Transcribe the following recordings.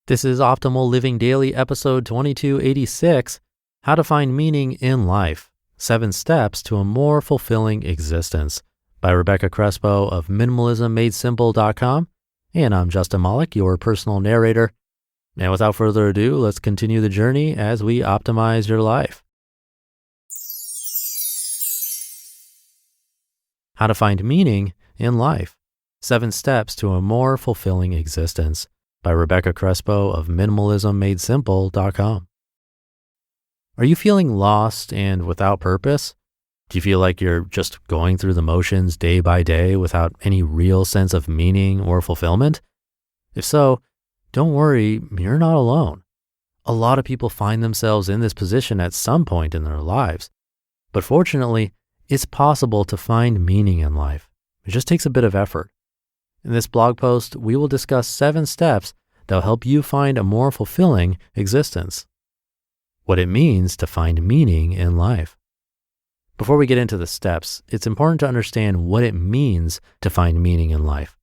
This is Optimal Living Daily, episode 2286, How to Find Meaning in Life, 7 Steps to a More Fulfilling Existence, by Rebecca Crespo of minimalismmadesimple.com. And I'm Justin Malik, your personal narrator. And without further ado, let's continue the journey as we optimize your life. How to Find Meaning in Life, 7 Steps to a More Fulfilling Existence, by Rebecca Crespo of minimalismmadesimple.com. Are you feeling lost and without purpose? Do you feel like you're just going through the motions day by day without any real sense of meaning or fulfillment? If so, don't worry, you're not alone. A lot of people find themselves in this position at some point in their lives. But fortunately, it's possible to find meaning in life. It just takes a bit of effort. In this blog post, we will discuss 7 steps that will help you find a more fulfilling existence. What it means to find meaning in life. Before we get into the steps, it's important to understand what it means to find meaning in life.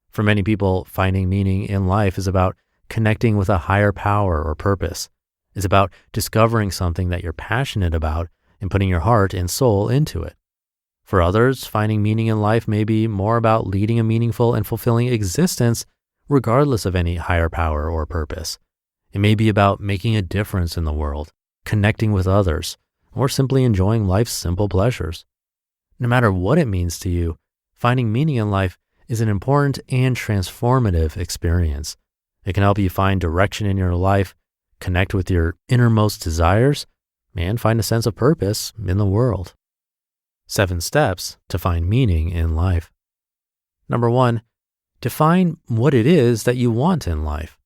For many people, finding meaning in life is about connecting with a higher power or purpose. It's about discovering something that you're passionate about and putting your heart and soul into it. For others, finding meaning in life may be more about leading a meaningful and fulfilling existence regardless of any higher power or purpose. It may be about making a difference in the world, connecting with others, or simply enjoying life's simple pleasures. No matter what it means to you, finding meaning in life is an important and transformative experience. It can help you find direction in your life, connect with your innermost desires, and find a sense of purpose in the world. 7 steps to find meaning in life. Number 1, define what it is that you want in life.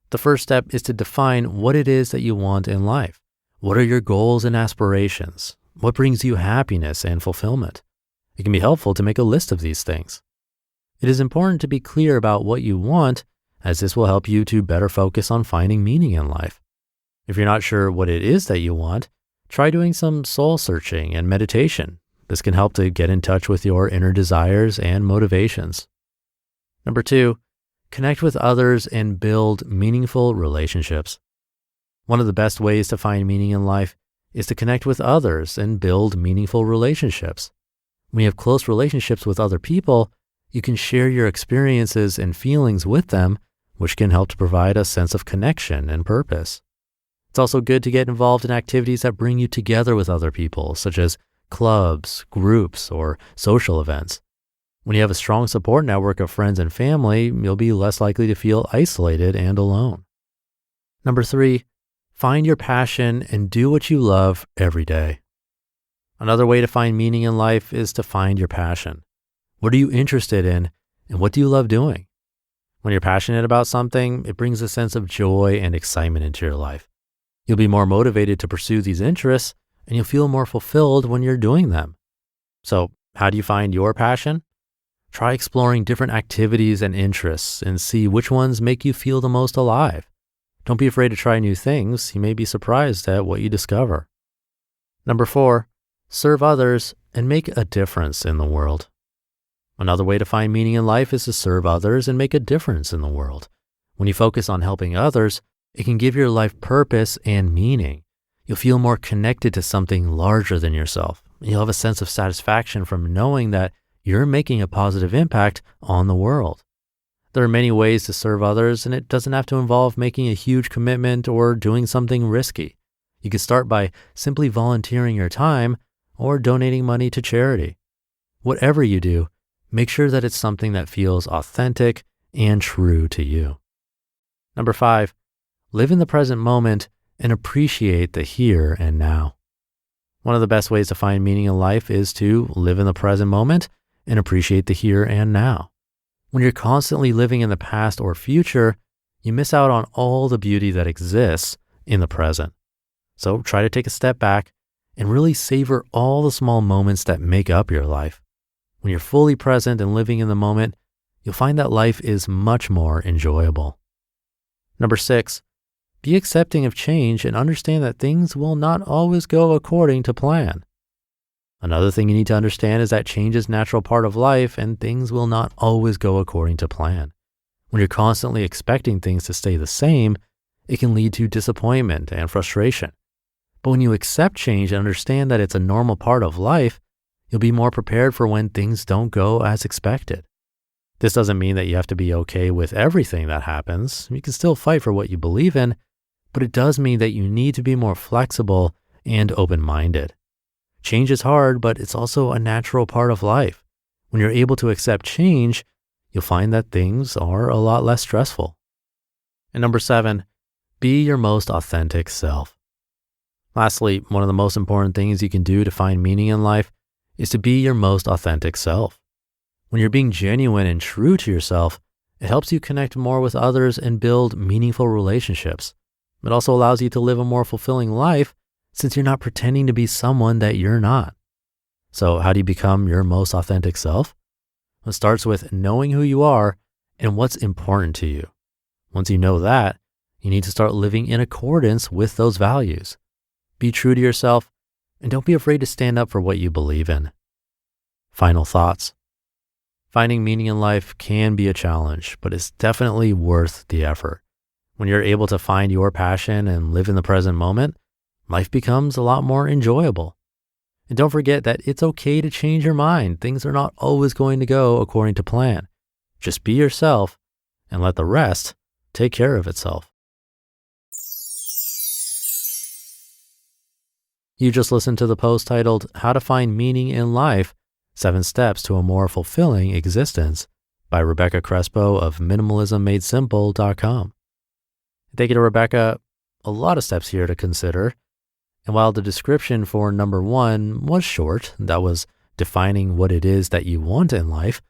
The first step is to define what it is that you want in life. What are your goals and aspirations? What brings you happiness and fulfillment? It can be helpful to make a list of these things. It is important to be clear about what you want, as this will help you to better focus on finding meaning in life. If you're not sure what it is that you want, try doing some soul searching and meditation. This can help to get in touch with your inner desires and motivations. Number 2, connect with others and build meaningful relationships. One of the best ways to find meaning in life is to connect with others and build meaningful relationships. When you have close relationships with other people, you can share your experiences and feelings with them, which can help to provide a sense of connection and purpose. It's also good to get involved in activities that bring you together with other people, such as clubs, groups, or social events. When you have a strong support network of friends and family, you'll be less likely to feel isolated and alone. Number 3, find your passion and do what you love every day. Another way to find meaning in life is to find your passion. What are you interested in, and what do you love doing? When you're passionate about something, it brings a sense of joy and excitement into your life. You'll be more motivated to pursue these interests, and you'll feel more fulfilled when you're doing them. So, how do you find your passion? Try exploring different activities and interests and see which ones make you feel the most alive. Don't be afraid to try new things. You may be surprised at what you discover. Number 4, serve others and make a difference in the world. Another way to find meaning in life is to serve others and make a difference in the world. When you focus on helping others, it can give your life purpose and meaning. You'll feel more connected to something larger than yourself. You'll have a sense of satisfaction from knowing that you're making a positive impact on the world. There are many ways to serve others, and it doesn't have to involve making a huge commitment or doing something risky. You can start by simply volunteering your time or donating money to charity. Whatever you do, make sure that it's something that feels authentic and true to you. Number 5, live in the present moment and appreciate the here and now. One of the best ways to find meaning in life is to live in the present moment and appreciate the here and now. When you're constantly living in the past or future, you miss out on all the beauty that exists in the present. So try to take a step back and really savor all the small moments that make up your life. When you're fully present and living in the moment, you'll find that life is much more enjoyable. Number 6, be accepting of change and understand that things will not always go according to plan. Another thing you need to understand is that change is a natural part of life and things will not always go according to plan. When you're constantly expecting things to stay the same, it can lead to disappointment and frustration. But when you accept change and understand that it's a normal part of life, you'll be more prepared for when things don't go as expected. This doesn't mean that you have to be okay with everything that happens. You can still fight for what you believe in, but it does mean that you need to be more flexible and open-minded. Change is hard, but it's also a natural part of life. When you're able to accept change, you'll find that things are a lot less stressful. And number 7, be your most authentic self. Lastly, one of the most important things you can do to find meaning in life is to be your most authentic self. When you're being genuine and true to yourself, it helps you connect more with others and build meaningful relationships. It also allows you to live a more fulfilling life since you're not pretending to be someone that you're not. So how do you become your most authentic self? It starts with knowing who you are and what's important to you. Once you know that, you need to start living in accordance with those values. Be true to yourself and don't be afraid to stand up for what you believe in. Final thoughts. Finding meaning in life can be a challenge, but it's definitely worth the effort. When you're able to find your passion and live in the present moment, life becomes a lot more enjoyable. And don't forget that it's okay to change your mind. Things are not always going to go according to plan. Just be yourself and let the rest take care of itself. You just listened to the post titled, How to Find Meaning in Life, 7 Steps to a More Fulfilling Existence by Rebecca Crespo of minimalismmadesimple.com. Thank you to Rebecca. A lot of steps here to consider. And while the description for number 1 was short, that was defining what it is that you want in life,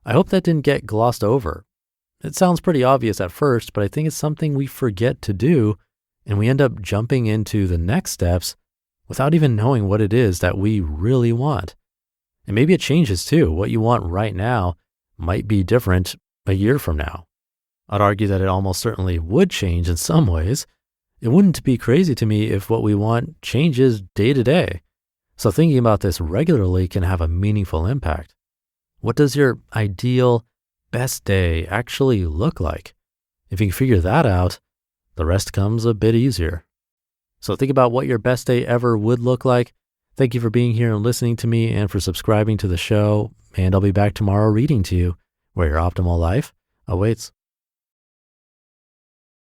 I hope that didn't get glossed over. It sounds pretty obvious at first, but I think it's something we forget to do, and we end up jumping into the next steps without even knowing what it is that we really want. And maybe it changes too. What you want right now might be different a year from now. I'd argue that it almost certainly would change in some ways. It wouldn't be crazy to me if what we want changes day to day. So thinking about this regularly can have a meaningful impact. What does your ideal best day actually look like? If you can figure that out, the rest comes a bit easier. So think about what your best day ever would look like. Thank you for being here and listening to me and for subscribing to the show. And I'll be back tomorrow reading to you where your optimal life awaits.